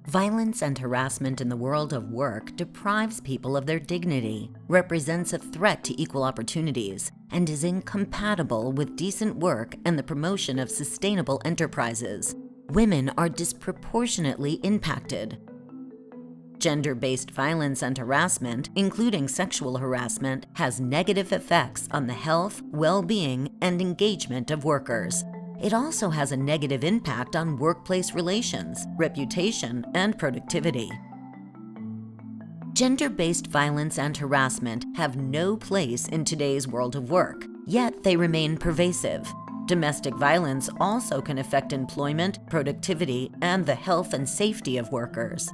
Violence and harassment in the world of work deprives people of their dignity, represents a threat to equal opportunities, and is incompatible with decent work and the promotion of sustainable enterprises. Women are disproportionately impacted. Gender-based violence and harassment, including sexual harassment, has negative effects on the health, well-being, and engagement of workers. It also has a negative impact on workplace relations, reputation, and productivity. Gender-based violence and harassment have no place in today's world of work, yet they remain pervasive. Domestic violence also can affect employment, productivity, and the health and safety of workers.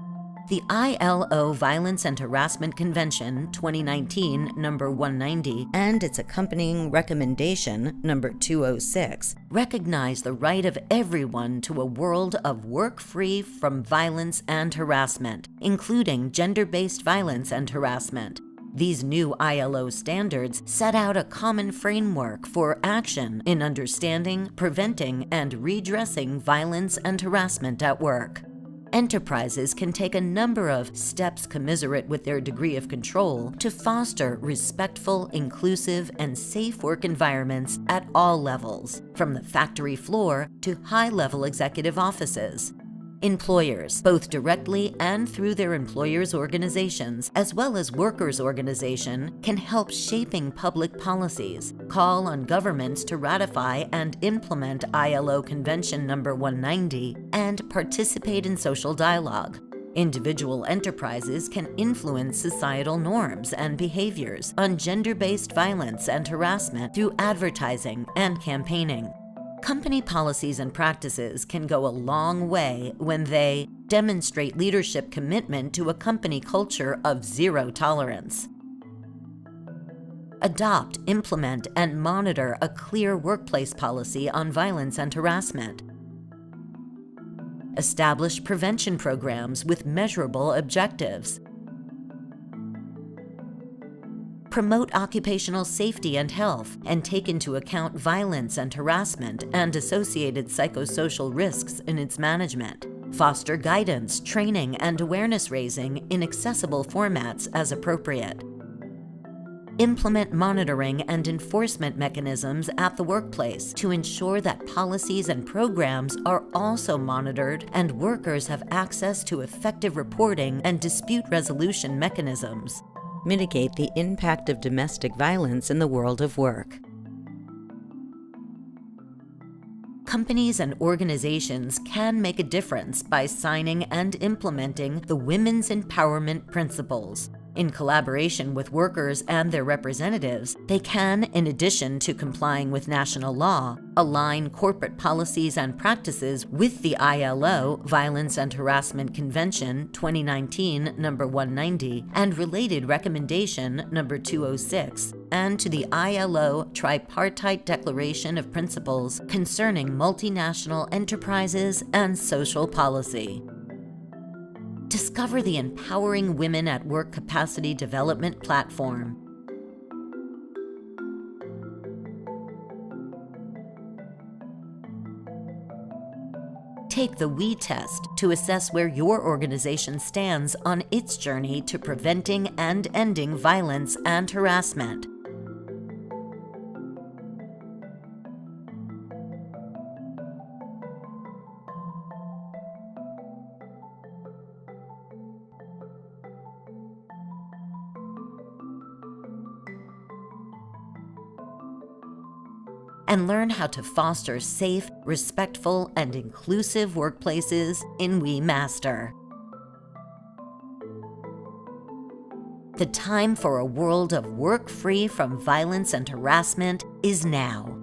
The ILO Violence and Harassment Convention 2019 number 190 and its accompanying recommendation number 206 recognize the right of everyone to a world of work free from violence and harassment, including gender-based violence and harassment. These new ILO standards set out a common framework for action in understanding, preventing, and redressing violence and harassment at work. Enterprises can take a number of steps commensurate with their degree of control to foster respectful, inclusive, and safe work environments at all levels, from the factory floor to high-level executive offices. Employers, both directly and through their employers' organizations, as well as workers' organization, can help shaping public policies, call on governments to ratify and implement ILO Convention number 190, and participate in social dialogue. Individual enterprises can influence societal norms and behaviors on gender-based violence and harassment through advertising and campaigning. Company policies and practices can go a long way when they demonstrate leadership commitment to a company culture of zero tolerance. Adopt, implement, and monitor a clear workplace policy on violence and harassment. Establish prevention programs with measurable objectives. Promote occupational safety and health, and take into account violence and harassment and associated psychosocial risks in its management. Foster guidance, training, and awareness raising in accessible formats as appropriate. Implement monitoring and enforcement mechanisms at the workplace to ensure that policies and programs are also monitored and workers have access to effective reporting and dispute resolution mechanisms. Mitigate the impact of domestic violence in the world of work. Companies and organizations can make a difference by signing and implementing the Women's Empowerment Principles. In collaboration with workers and their representatives, they can, in addition to complying with national law, align corporate policies and practices with the ILO Violence and Harassment Convention 2019 number 190 and related recommendation number 206, and to the ILO Tripartite Declaration of Principles concerning multinational enterprises and social policy. Discover the Empowering Women at Work Capacity Development Platform. Take the WE test to assess where your organization stands on its journey to preventing and ending violence and harassment. And learn how to foster safe, respectful, and inclusive workplaces in We Master. The time for a world of work free from violence and harassment is now.